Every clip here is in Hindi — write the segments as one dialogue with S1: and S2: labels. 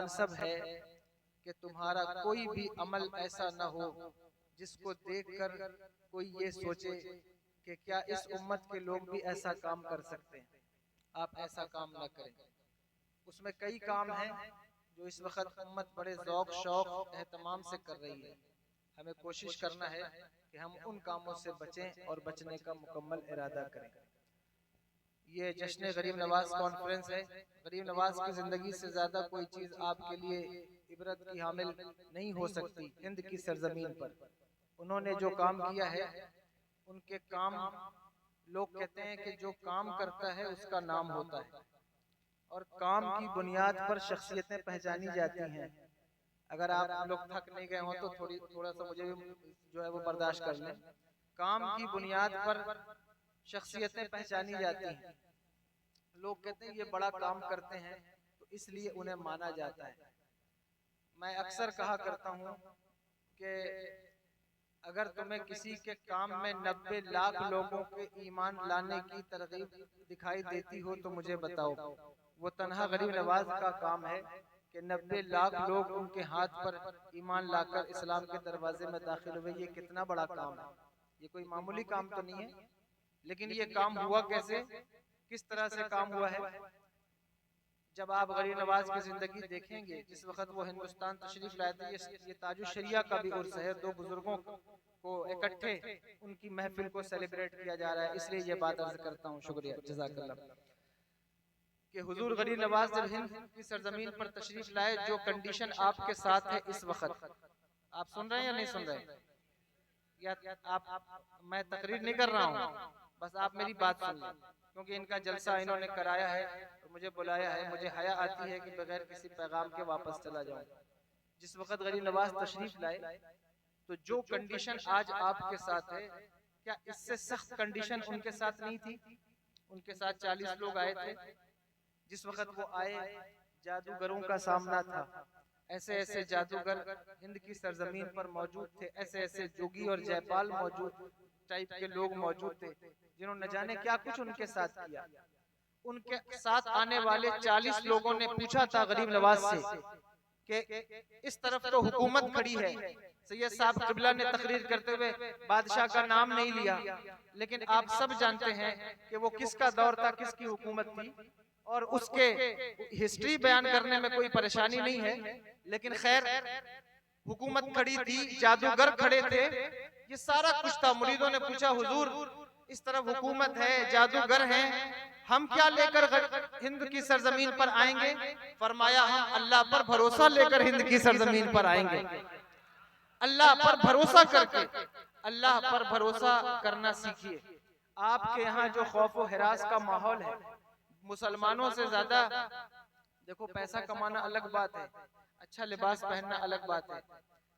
S1: मुनासब है कि तुम्हारा कोई भी अमल ऐसा न हो जिसको देखकर कोई ये सोचे कि क्या इस उम्मत के लोग भी ऐसा काम कर सकते हैं। आप ऐसा काम न करें। उसमें कई काम हैं जो इस वक्त उम्मत बड़े ज़ौक़ शौक़ एहतमाम से कर रही है। हमें कोशिश करना है कि हम उन कामों से बचें और बचने का मुकम्मल इरादा करें। ये जश्न गरीब नवाज कॉन्फ्रेंस है। गरीब नवाज की ज़िंदगी से ज़्यादा कोई चीज़ आपके लिए इबरत की हामिल नहीं हो सकती। हिंद की सरजमीन पर उन्होंने जो काम किया है, उनके काम, लोग कहते हैं कि जो काम करता है उसका नाम होता है और काम की बुनियाद पर शख्सियतें पहचानी जाती हैं। अगर आप लोग थक नहीं गए हो तो थोड़ा सा मुझे भी जो है वो बर्दाश्त कर लें। काम की बुनियाद पर शख्सियतें पहचानी जाती हैं। लोग कहते हैं ये बड़ा काम करते हैं तो इसलिए उन्हें माना जाता है। मैं अक्सर कहा करता हूँ कि अगर तुम्हें किसी के काम में 90 लाख लोगों के ईमान लाने की तरगीब दिखाई देती हो तो मुझे बताओ। वो तन्हा गरीब नवाज का काम है कि 90 लाख लोग उनके हाथ पर ईमान लाकर इस्लाम के दरवाजे में दाखिल हुए। ये कितना बड़ा काम है। ये कोई मामूली काम तो नहीं है। लेकिन ये काम हुआ कैसे, किस तरह से काम हुआ है? जब आप गरीब नवाज की जिंदगी देखेंगे, जिस वक्त वो हिंदुस्तान तशरीफ लाए थे, ये ताजु शरिया का भी उर्स है। दो बुजुर्गों को इकट्ठे उनकी महफिल को सेलिब्रेट किया जा रहा है, इसलिए ये बात अर्ज करता हूँ। शुक्रिया, जज़ाकल्लाह। कि हुजूर गरीब नवाज जब हिंद की सरजमीन पर तशरीफ लाए, जो कंडीशन आपके साथ है इस वक्त, आप सुन रहे हैं या नहीं सुन रहे हैं? या आप, मैं तकरीर नहीं कर रहा हूँ, बस आप मेरी बात सुन लें, क्योंकि इनका जलसा इन्होंने कराया है तो मुझे बुलाया है। मुझे हया आती है कि बगैर किसी पैगाम के वापस चला जाऊं। जिस वक्त गरीब नवाज तशरीफ लाए तो जो कंडीशन आज आपके साथ है, क्या इससे सख्त कंडीशन उनके साथ नहीं थी? उनके साथ 40 लोग आए थे। जिस वक्त वो आए, जादूगरों का सामना था। ऐसे ऐसे जादूगर हिंद की सरजमीन पर मौजूद थे। ऐसे ऐसे जोगी और जयपाल मौजूद टाइप के लोग मौजूद थे जिन्होंने न जाने क्या कुछ उनके साथ किया। उनके साथ आने वाले 40 लोगों ने पूछा था गरीब नवाज से कि इस तरफ तो हुकूमत खड़ी है। सैयद साहब किबला ने तकरीर करते हुए बादशाह का नाम नहीं लिया, लेकिन आप सब जानते हैं कि वो किसका दौर था, किसकी हुकूमत थी, और उसके हिस्ट्री बयान करने में कोई परेशानी नहीं है। लेकिन खैर, हुकूमत खड़ी थी, जादूगर खड़े थे, ये सारा कुछ था। मुरीदों ने पूछा, हुजूर इस तरफ हुकूमत है, जादूगर हैं, हम क्या लेकर हिंद की सरजमीन पर आएंगे? फरमाया, हम अल्लाह पर भरोसा लेकर हिंद की सरजमीन पर आएंगे। अल्लाह पर भरोसा करके, अल्लाह पर भरोसा करना सीखिए। आपके यहाँ जो खौफ व हिरास का माहौल है, मुसलमानों से ज्यादा, देखो पैसा कमाना अलग बात है, अच्छा लिबास पहनना अलग बात है,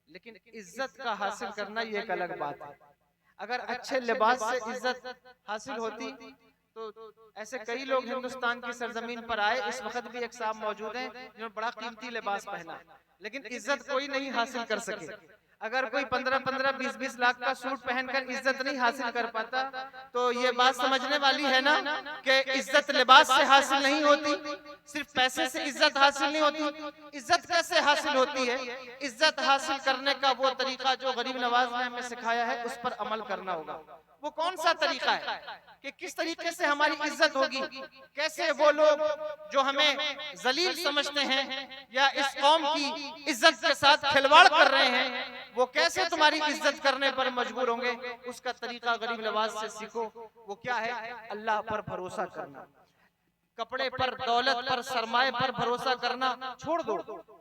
S1: लेकिन इज्जत का हासिल करना ये एक अलग बात है। अगर अच्छे लिबास से इज्जत हासिल होती तो ऐसे कई लोग हिंदुस्तान की सरजमीन पर आए। इस वक्त भी एक साहब मौजूद हैं जिन्होंने बड़ा कीमती लिबास पहना, लेकिन इज्जत कोई नहीं हासिल कर सके। अगर कोई 15-15, 20-20 लाख का सूट पहनकर इज्जत नहीं हासिल कर पाता, तो ये बात समझने वाली है ना कि इज्जत लिबास से हासिल नहीं होती, सिर्फ पैसे से इज्जत हासिल नहीं होती। इज्जत कैसे हासिल होती है? इज्जत हासिल करने का वो तरीका जो गरीब नवाज ने हमें सिखाया है, उस पर अमल करना होगा। वो कौन सा तरीका है कि किस तरीके से हमारी इज्जत होगी? कैसे वो लोग जो हमें जलील समझते हैं या इस कौम की इज्जत के साथ खिलवाड़ कर रहे हैं, वो कैसे तुम्हारी इज्जत करने पर मजबूर होंगे? उसका तरीका गरीब नवाज से सीखो। वो क्या है? अल्लाह पर भरोसा करना। कपड़े पर, दौलत पर, सरमाए पर भरोसा करना छोड़ दो,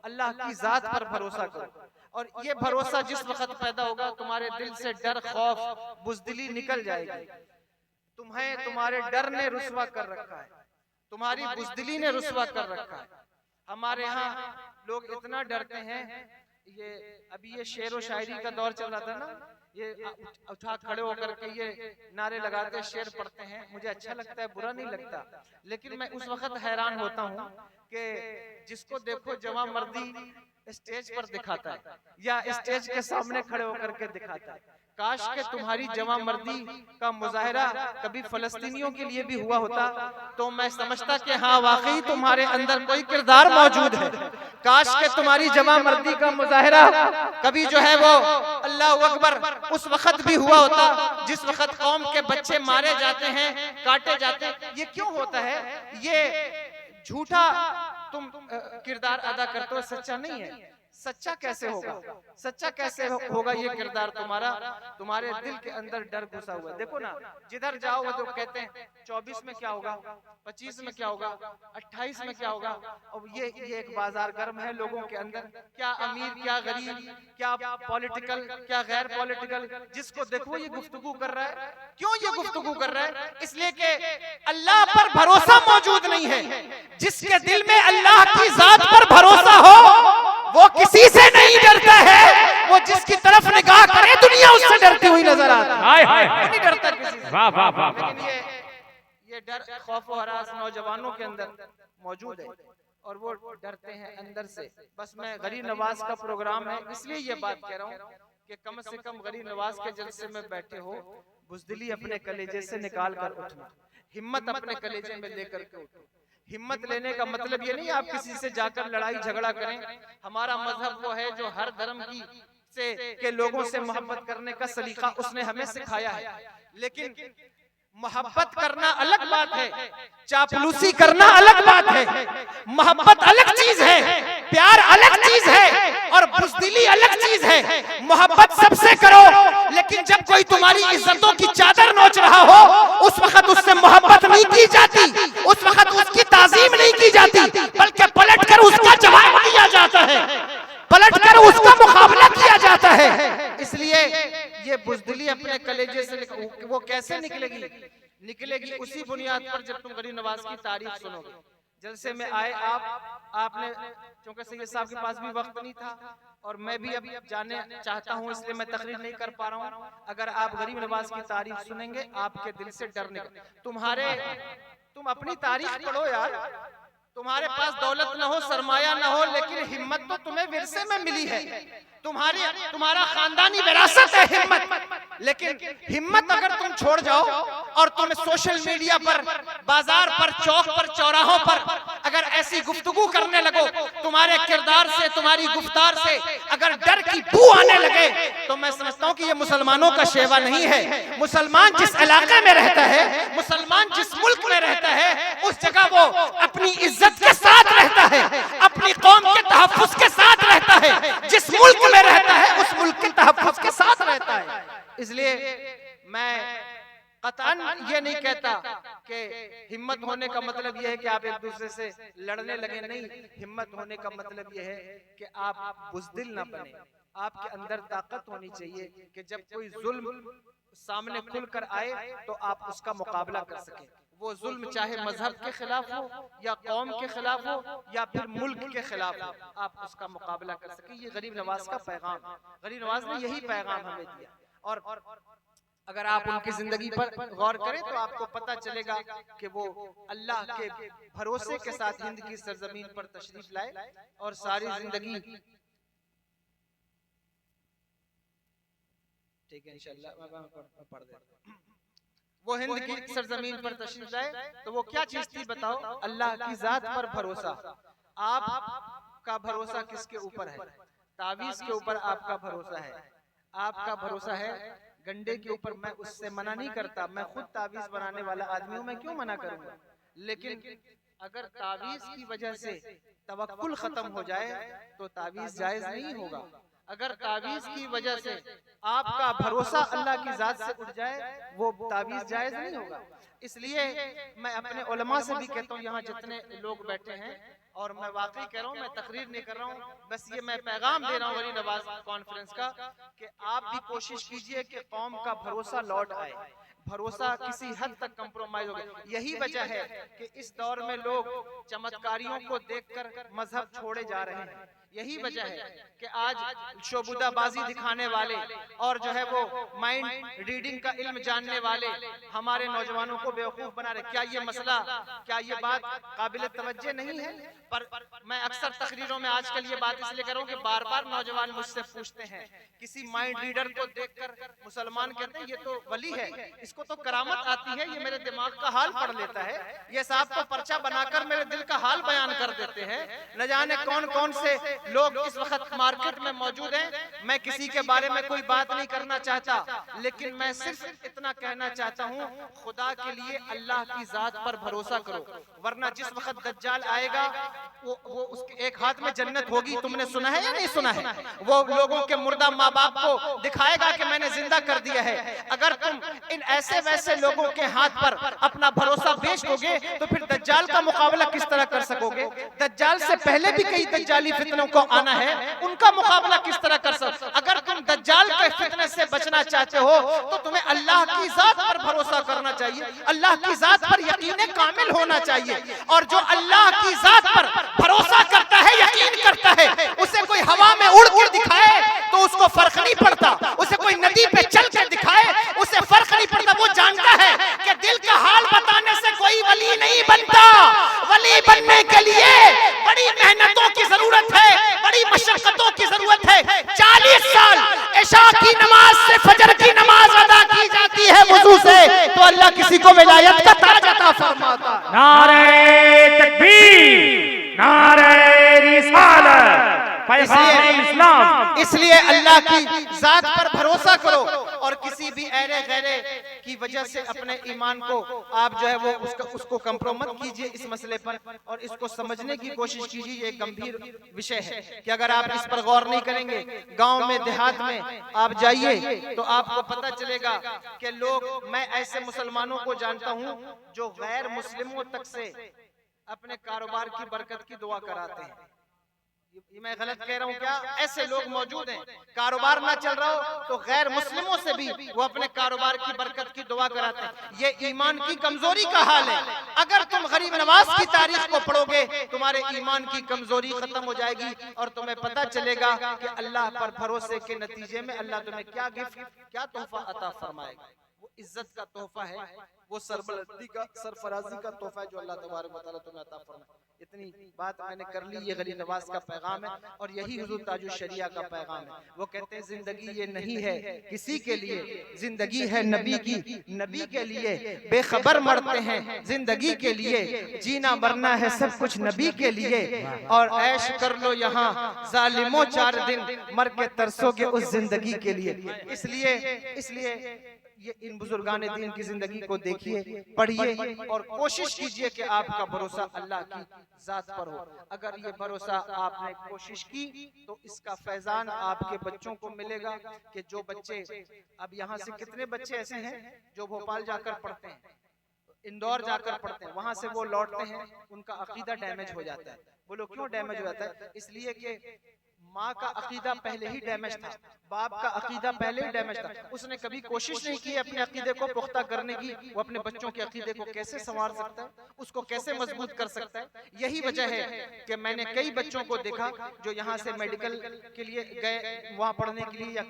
S1: अल्लाह की जात पर भरोसा करो। और ये भरोसा जिस वक्त पैदा होगा, तुम्हारे दिल से डर, खौफ, बुज़दिली निकल जाएगी। तुम्हें तुम्हारे डर ने रुसवा कर रखा है, तुम्हारी बुज़दिली ने रुसवा कर रखा है। हमारे यहाँ लोग इतना डरते हैं, ये अभी ये शेर व शायरी का दौर चल रहा था ना, ये उठा खड़े होकर के ये नारे लगाते, शेर पढ़ते हैं। मुझे अच्छा लगता है, बुरा नहीं लगता, लेकिन मैं उस वक्त हैरान होता हूँ कि जिसको देखो जवां मर्दी स्टेज पर दिखाता है या स्टेज के सामने खड़े होकर के दिखाता है। काश के तुम्हारी जवां मर्दी का मुजाहरा कभी फलस्तीनियों के लिए भी हुआ होता तो मैं समझता कि हाँ वाकई तुम्हारे अंदर कोई किरदार मौजूद है। काश के तुम्हारी जवां मर्दी का मुजाहरा कभी जो है वो अल्लाह अकबर उस वक्त भी हुआ होता जिस वक्त कौम के बच्चे मारे जाते हैं, काटे जाते हैं। ये क्यों होता है? ये झूठा तुम किरदार अदा करते हो, सच्चा नहीं है। सच्चा कैसे होगा? सच्चा कैसे होगा ये किरदार तुम्हारा? तुम्हारे दिल के अंदर डर घुसा हुआ है। देखो ना, जिधर जाओ वो तो कहते हैं 24 में क्या होगा, 25 में क्या होगा, 28 में क्या होगा। और ये एक बाजार गर्म है लोगों के अंदर, क्या अमीर क्या गरीब, क्या पॉलिटिकल क्या गैर पॉलिटिकल, जिसको देखो ये गुफ्तगू कर रहा है। क्यों ये गुफ्तगू कर रहा है? इसलिए कि अल्लाह पर भरोसा मौजूद नहीं है। जिसके दिल में अल्लाह की जात पर भरोसा हो वो किसी से नहीं डरता है। वो जिसकी तरफ निगाह करे दुनिया उससे डरती हुई नजर आती है, नहीं डरता किसी से। वाह वाह वाह। लेकिन ये डर खौफ और हरास नौजवानों के अंदर मौजूद है और वो डरते हैं अंदर से। बस मैं गरीब नवाज का प्रोग्राम है इसलिए ये बात कह रहा हूँ कि कम से कम गरीब नवाज के जलसे में बैठे हो, बुज़दिली अपने कलेजे से निकाल कर उठना, हिम्मत अपने कलेजे में लेकर के उठो। हिम्मत लेने का मतलब ये नहीं आप किसी से जाकर लड़ाई झगड़ा करें। हमारा मजहब वो है जो हर धर्म के लोगों से मोहब्बत करने का सलीका उसने हमें सिखाया है। लेकिन मोहब्बत करना अलग बात है, चापलूसी करना अलग बात है। मोहब्बत अलग चीज है, प्यार अलग चीज है और बुज़दिली अलग चीज है। मोहब्बत सबसे करो, लेकिन जब कोई तुम्हारी इज्जतों की चादर नोच रहा हो उस वक्त उससे मोहब्बत नहीं की जाती, उस वक्त उसकी ताजीम नहीं की जाती, बल्कि पलट कर उसका जवाब दिया जाता है, पलट कर उसका मुकाबला किया जाता है। इसलिए ये बुज़दिली अपने कलेजे से वो कैसे निकलेगी? निकलेगी उसी बुनियाद पर जब तुम गरीब नवाज की तारीफ सुनोगे। जलसे में आए आपने, क्योंकि सैयद साहब के पास भी वक्त नहीं था और मैं भी अब जाने चाहता हूं इसलिए मैं तकरीर नहीं कर पा रहा हूं। अगर आप गरीब नवाज की तारीफ सुनेंगे आपके दिल से डर निकल, तुम अपनी तारीफ पढ़ो यार। तुम्हारे पास दौलत न हो, सरमाया न हो, लेकिन हिम्मत तो तुम्हें विरसे में मिली है। तुम्हारा खानदानी विरासत है हिम्मत। लेकिन हिम्मत अगर तुम छोड़ जाओ और तुम सोशल मीडिया पर, बाजार पर, चौक पर, चौराहों पर अगर ऐसी गुफ्तगू करने लगो, तुम्हारे किरदार से, तुम्हारी गुफ्तार से अगर डर की बू आने लगे तो मैं समझता हूं कि ये मुसलमानों का शेवा नहीं है। मुसलमान जिस इलाके में रहता है, मुसलमान जिस मुल्क में रहता है, उस जगह वो अपनी इज्जत के साथ रहता है, अपनी कौम के तहफ्फुज़ के साथ रहता है। जिस मुल्क में रहता है उस मुल्क के तहफ्फुज़ के साथ रहता है। इसलिए मैं कतअन ये नहीं कहता कि हिम्मत होने का मतलब यह है कि आप एक दूसरे से लड़ने लगे, नहीं। हिम्मत होने का मतलब यह है कि आप बुज़दिल ना बने। आपके अंदर ताकत होनी चाहिए कि जब कोई जुल्म सामने खुलकर आए तो आप उसका मुकाबला कर सकें। वो जुल्म चाहे मजहब के खिलाफ हो या कौम के खिलाफ हो या फिर मुल्क के खिलाफ हो, आप उसका मुकाबला कर सकें। ये गरीब नवाज का पैगाम, गरीब नवाज ने यही पैगाम हमें दिया। और अगर आप उनकी जिंदगी पर गौर करें तो आपको पता चलेगा कि वो अल्लाह के भरोसे के साथ हिंद की सरजमीन पर तशरीफ लाए और सारी जिंदगी, ठीक है इंशाअल्लाह पढ़ देता, वो हिंद की सरजमीन पर तशरीफ लाए तो वो क्या चीज थी बताओ? अल्लाह की जात पर भरोसा। आपका भरोसा किसके ऊपर है? तावीज के ऊपर आपका भरोसा है। आपका भरोसा है गंडे के ऊपर। मैं उससे मना नहीं करता, मैं खुद तावीज बनाने वाला आदमी हूं, मैं क्यों मना करूंगा? लेकिन अगर तावीज की वजह से तवक्कुल खत्म हो जाए तो तावीज जायज नहीं होगा। अगर तावीज की वजह से आपका भरोसा अल्लाह की जात से उठ जाए वो तावीज जायज नहीं होगा। इसलिए मैं अपने उलमा से भी कहता हूँ, यहाँ जितने लोग बैठे हैं, और मैं वाकई कह रहा हूँ, मैं तकरीर नहीं कर रहा हूँ, बस ये मैं पैगाम दे रहा हूँ गरीब नवाज कॉन्फ्रेंस का कि आप भी कोशिश कीजिए कि कौम का भरोसा लौट आए। भरोसा किसी हद तक कंप्रोमाइज हो गया। यही वजह है कि इस दौर में लोग चमत्कारियों को देखकर मजहब छोड़े जा रहे हैं। यही वजह है कि आज शोबुदाबाजी दिखाने वाले और जो है वो माइंड रीडिंग का इल्म जानने वाले हमारे नौजवानों को बेवकूफ बना रहे। क्या ये मसला, क्या ये बात काबिल तवज्जो नहीं है? पर मैं अक्सर तकरीरों में आजकल ये बात इसलिए कर रहा हूँ कि बार बार नौजवान मुझसे पूछते हैं, किसी माइंड रीडर को देखकर मुसलमान कहते हैं ये तो वली है, इसको तो करामत आती है, ये मेरे दिमाग का हाल पढ़ लेता है, ये साहब तो पर्चा बनाकर मेरे दिल का हाल बयान कर देते हैं। न जाने कौन कौन से लोग इस वक्त मार्केट में मौजूद हैं। मैं किसी के बारे में कोई बात नहीं करना चाहता, लेकिन मैं सिर्फ इतना कहना चाहता हूँ, खुदा के लिए अल्लाह की जात पर भरोसा करो, वरना जिस वक्त दज्जाल आएगा वो उसके एक हाथ में जन्नत होगी। तुमने सुना है या नहीं सुना है? वो लोगों के मुर्दा माँ बाप को दिखाएगा कि मैंने जिंदा कर दिया है। अगर तुम इन ऐसे वैसे लोगों के हाथ पर अपना भरोसा बेच दोगे तो फिर दज्जाल का मुकाबला किस तरह कर सकोगे? दज्जाल से पहले भी कई दज्जाली फितनों को आना है, उनका मुकाबला किस तरह कर सकोगे? अगर तुम दज्जाल के फितने से बचना चाहते हो तो तुम्हें अल्लाह की जात पर भरोसा करना चाहिए, अल्लाह की जात पर यकीन कामिल होना चाहिए। और जो अल्लाह की जात पर भरोसा करता है, यकीन करता है, उसे कोई हवा में उड़ के दिखाए तो उसको फर्क नहीं पड़ता, उसे कोई नदी पे चल कर दिखाए उसे फर्क नहीं पड़ता। वो जानता है कि दिल का हाल बताने से कोई वली नहीं बनता। वली बनने के लिए बड़ी मेहनतों की जरूरत है, बड़ी मशक्कतों की जरूरत है। 40 साल इशा की नमाज से फजर की नमाज अदा की जाती है वुजू से, तो अल्लाह किसी को विलायत का ताज अता फरमाता।
S2: नारे तकबीर, नारे रिसालत,
S1: इसलिए अल्लाह की जात पर भरोसा करो और किसी भी ऐरे गैरे की वजह से अपने ईमान को आप जो है वो उसको कंप्रोमाइज कीजिए इस मसले पर, और इसको समझने की कोशिश कीजिए। ये गंभीर विषय है कि अगर आप इस पर गौर नहीं करेंगे, गांव में देहात में आप जाइए तो आपको पता चलेगा कि लोग, मैं ऐसे मुसलमानों को जानता हूं जो गैर मुस्लिमों तक से अपने कारोबार की बरकत की दुआ कराते हैं। ये मैं गलत कह रहा हूँ क्या? ऐसे लोग मौजूद हैं, कारोबार ना चल रहा हो तो गैर मुस्लिमों से भी वो अपने कारोबार की बरकत की दुआ कराते हैं। ये ईमान की कमजोरी का हाल है। अगर तुम गरीब नवाज की तारीख को पढ़ोगे तुम्हारे ईमान की कमजोरी खत्म हो जाएगी और तुम्हें पता चलेगा कि अल्लाह पर भरोसे के नतीजे में अल्लाह तुम्हें क्या गिफ्ट, क्या तोहफा अता फरमाएगा। वो इज्जत का तोहफा है, वो सरबलंदी का, सरफराजी का तोहफा है जो अल्लाह तबारक व तआला तुम्हें अता फरमाए। इतनी बात मैंने कर ली, ये गरीब नवाज का पैगाम है और यही हुजूर ताजुल शरिया का पैगाम है। वो कहते हैं जिंदगी ये नहीं है किसी के लिए, जिंदगी है नबी की, नबी के लिए बेखबर मरते हैं, जिंदगी के लिए जीना मरना है सब कुछ नबी के लिए, और ऐश कर लो यहाँ जालिमों 4 दिन मर के तरसोगे उस जिंदगी के लिए। इसलिए ये इन बुजुर्गान दीन की जिंदगी को देखिए, पढ़िए और कोशिश कीजिए कि आपका भरोसा अल्लाह की जात पर हो। अगर ये भरोसा आपने कोशिश की तो इसका फैजान आपके बच्चों को मिलेगा। कि जो बच्चे, अब यहाँ से कितने बच्चे ऐसे हैं जो भोपाल जाकर पढ़ते हैं, इंदौर जाकर पढ़ते हैं, वहां से वो लौटते हैं, उनका अकीदा डैमेज हो जाता है। बोलो क्यों डैमेज हो जाता है? इसलिए कि माँ का अकीदा पहले ही डैमेज था, बाप का अकीदा पहले ही डैमेज था। उसने कभी कोशिश नहीं की अपने अकीदे को पुख्ता करने की। वो अपने बच्चों के अकीदे को कैसे संवार सकता है, उसको कैसे मजबूत कर सकता है। यही वजह है कि मैंने कई बच्चों को देखा जो यहाँ से मेडिकल के लिए गए, वहाँ पढ़ने के लिए या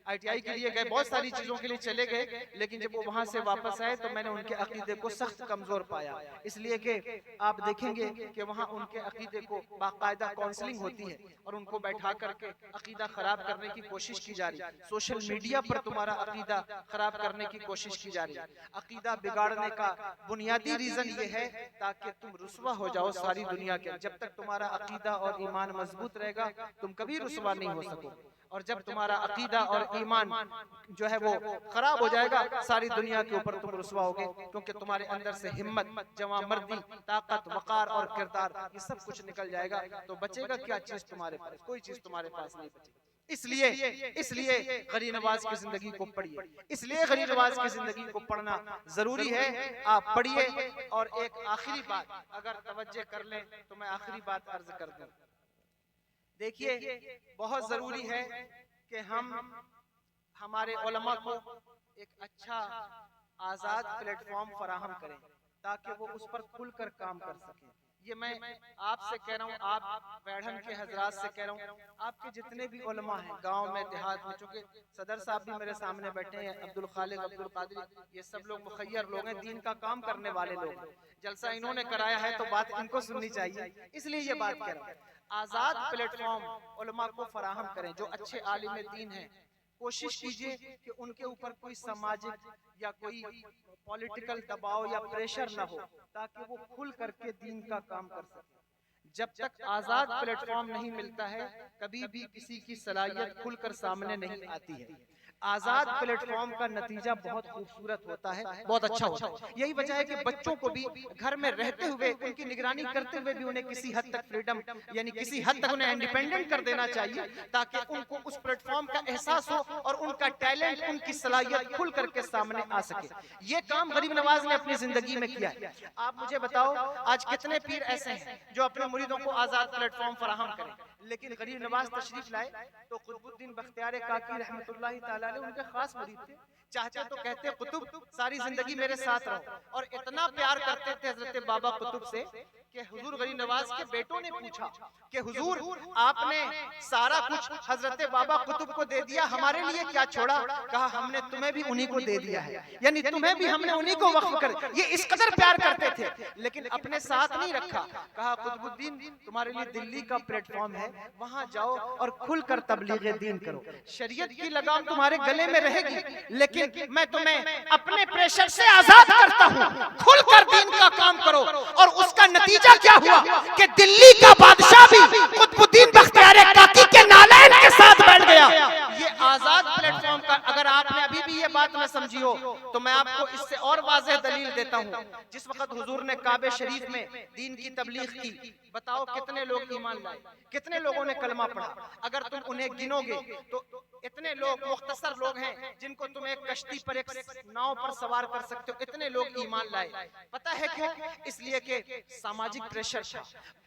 S1: ITI के लिए गए, बहुत सारी चीजों के लिए चले गए, लेकिन जब वो वहां से वापस आए तो मैंने उनके अकीदे को सख्त कमजोर पाया। इसलिए कि आप देखेंगे कि वहाँ उनके अकीदे को बाकायदा काउंसलिंग होती है और उनको बैठा करके अकीदा खराब करने की कोशिश की जा रही है। सोशल मीडिया पर तुम्हारा अकीदा खराब करने की कोशिश की जा रही है। अकीदा बिगाड़ने का बुनियादी रीजन ये है ताकि तुम रुसवा हो जाओ सारी दुनिया के। जब तक तुम्हारा अकीदा और ईमान मजबूत रहेगा तुम कभी रुसवा नहीं हो सकोगे, और जब तुम्हारा अकीदा और ईमान जो है वो खराब हो जाएगा सारी दुनिया के ऊपर तुम रुसवा होगे, क्योंकि तुम्हारे अंदर से हिम्मत, जवामर्दी, ताकत, वकार और किरदार ये सब कुछ निकल जाएगा। तो बचेगा क्या चीज तुम्हारे पास? कोई चीज तुम्हारे पास नहीं बचेगी। इसलिए गरीब नवाज की जिंदगी को पढ़िए, इसलिए गरीब नवाज की जिंदगी को पढ़ना जरूरी है। आप पढ़िए। और एक आखिरी बात अगर तवज्जो कर लें तो मैं आखिरी बात अर्ज कर दूं। देखिए, बहुत जरूरी है कि हम हमारे उलमा को एक अच्छा आजाद प्लेटफॉर्म फराहम करें ताकि वो उस पर खुलकर काम कर सकें। ये मैं आपसे कह रहा हूँ, आप बैठन के हजरात से कह रहा हूँ, आपके जितने भी उलमा हैं गांव में देहात में, चूंकि सदर साहब भी मेरे सामने बैठे हैं, अब्दुल खालिक, अब्दुल कादिर, ये सब लोग मुखय्यर लोग हैं, दीन का काम करने वाले लोग हैं। जलसा इन्होंने कराया है तो बात इनको सुननी चाहिए, इसलिए ये बात कह रहा हूँ। आजाद प्लेटफॉर्म उलमा को फराहम करें, जो अच्छे आलिम दीन हैं, कोशिश कीजिए कि उनके ऊपर कोई सामाजिक या कोई पॉलिटिकल दबाव या प्रेशर ना हो, ताकि वो खुल करके दीन का काम कर सके। जब तक आजाद प्लेटफॉर्म नहीं मिलता है, कभी भी किसी की सलाहियत खुलकर सामने नहीं आती है। आजाद प्लेटफॉर्म का नतीजा बहुत खूबसूरत होता है, बहुत अच्छा होता है। यही वजह है कि बच्चों को भी घर में रहते हुए, उनकी निगरानी करते हुए भी उन्हें किसी हद तक फ्रीडम, यानी किसी हद तक उन्हें इंडिपेंडेंट कर देना चाहिए, ताकि उनको उस प्लेटफॉर्म का एहसास हो और उनका टैलेंट, उनकी सलाहियत खुल करके सामने आ सके। ये काम गरीब नवाज ने अपनी जिंदगी में किया है। आप मुझे बताओ, आज कितने पीर ऐसे हैं जो अपने मुरीदों को आजाद प्लेटफॉर्म फराहम करें, लेकिन गरीब नवाज तशरीफ लाए तो कुतुबुद्दीन बख्तियार काकी रहमतुल्लाहि ताला अलैह उनके खास मुरीद थे। चाहते तो कहते कुतुब सारी जिंदगी मेरे साथ रहो, और इतना प्यार करते थे हजरत बाबा कुतुब से कि हुजूर गरीब नवाज के बेटों ने पूछा कि हुजूर, आपने सारा कुछ हजरत बाबा कुतुब को दे दिया, हमारे लिए क्या छोड़ा? कहा, हमने तुम्हें भी उन्हीं को दे दिया है, यानी तुम्हें भी हमने उन्हीं को वक्फ कर। ये इस कदर प्यार करते थे, लेकिन अपने साथ नहीं रखा। कहा, कुतुबुद्दीन तुम्हारे लिए दिल्ली का प्लेटफॉर्म है, वहां जाओ और खुलकर तबलीग दीन करो। शरीयत की लगाम तुम्हारे गले में रहेगी, लेकिन मैं तुम्हें अपने प्रेशर से आजाद करता हूं, खुलकर दीन का काम करो। और उसका नतीजा क्या हुआ कि दिल्ली का बादशाह भी कुतुबुद्दीन बख्तियार काकी के नालैन के साथ बैठ गया। ये आजाद प्लेटफॉर्म का, अगर आपने अभी भी ये बात न समझी हो तो मैं आपको इससे और वाज़ेह दलील देता हूं। जिस वक्त हुजूर ने काबे शरीफ में दीन की तबलीग की, बताओ कितने लोग ईमान लाए, कितने लोगों ने कलमा पढ़ा? अगर तुम उन्हें गिनोगे तो इतने लोग, मुख्तसर लोग हैं जिनको तुम एक कश्ती पर, एक नाव पर सवार कर सकते हो, इतने लोग ईमान लाए। पता है क्यों? इसलिए कि सामाजिक प्रेशर था,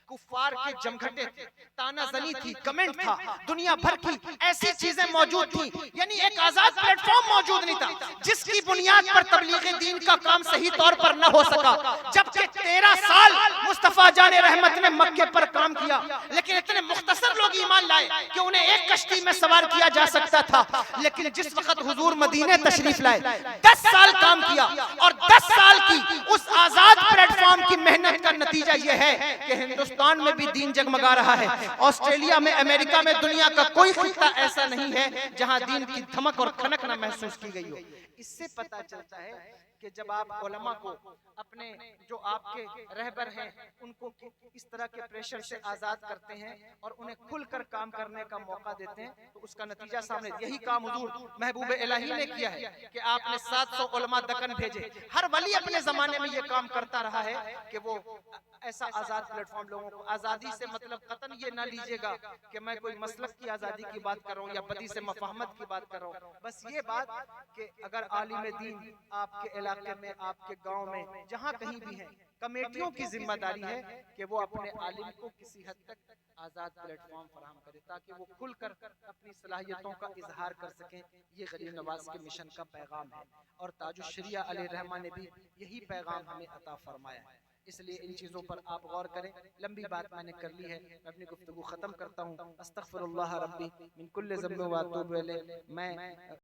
S1: कुफार के जमघटे थे, तानाजनी थी, कमेंट था, दुनिया भर की ऐसी चीजें मौजूद थी, यानी एक आजाद प्लेटफॉर्म मौजूद नहीं था जिसकी बुनियाद पर तबलीग दीन का काम सही तौर पर न हो सका। जबकि 13 साल मुस्तफा जाने रहमत ने मक्के पर काम किया, लेकिन इतने मुख्तसर लोग ईमान लाए कि उन्हें एक कश्ती में सवार किया जा सकता था। लेकिन जिस वक्त हुजूर मदीने तशरीफ लाए, 10 साल काम किया, और 10 साल की उस आजाद प्लेटफॉर्म की मेहनत का नतीजा यह है कि हिंदुस्तान में भी दीन जगमगा रहा है। ऑस्ट्रेलिया में, अमेरिका में, दुनिया का कोई खित्ता ऐसा नहीं है जहां दीन की धमक और खनक न महसूस की गई हो। इससे पता चलता है कि जब आप उलमा को, अपने जो आपके रहबर हैं, उनको इस तरह के प्रेशर से आजाद करते हैं और उन्हें खुलकर काम करने का मौका देते हैं, तो उसका नतीजा सामने। यही काम हुजूर महबूब इलाही ने किया है कि आपने 700 उलमा दक्कन भेजे। हर वली अपने जमाने में ये काम करता रहा है कि वो ऐसा आजाद प्लेटफॉर्म लोगों को, आजादी से मतलब कतन ये ना लीजिएगा कि मैं कोई मसलक की आजादी की बात कर रहा हूँ या बदी से मफाहमत की बात कर रहा हूँ। बस ये बात कि अगर आलिम दीन आपके इलाके में, आपके गांव में, जहां कहीं भी है, कमेटियों की जिम्मेदारी है कि वो अपने आलिम को किसी हद तक आजाद प्लेटफॉर्म फराहम करे, ताकि वो खुलकर अपनी सलाहियतों का इजहार कर सकें। ये गरीब नवाज के मिशन का पैगाम है, और ताजुश शरिया अलैहिर्रहमा ने भी यही पैगाम हमें अता फरमाया है। इसलिए इन चीज़ों पर आप गौर करें। लंबी बात मैंने कर ली है, मैं अपनी गुफ्तगू ख़त्म करता हूँ। अस्तग़फिरुल्लाह रब्बी मिन कुल्लि ज़ंबिन व अतूबु इलैह। मैं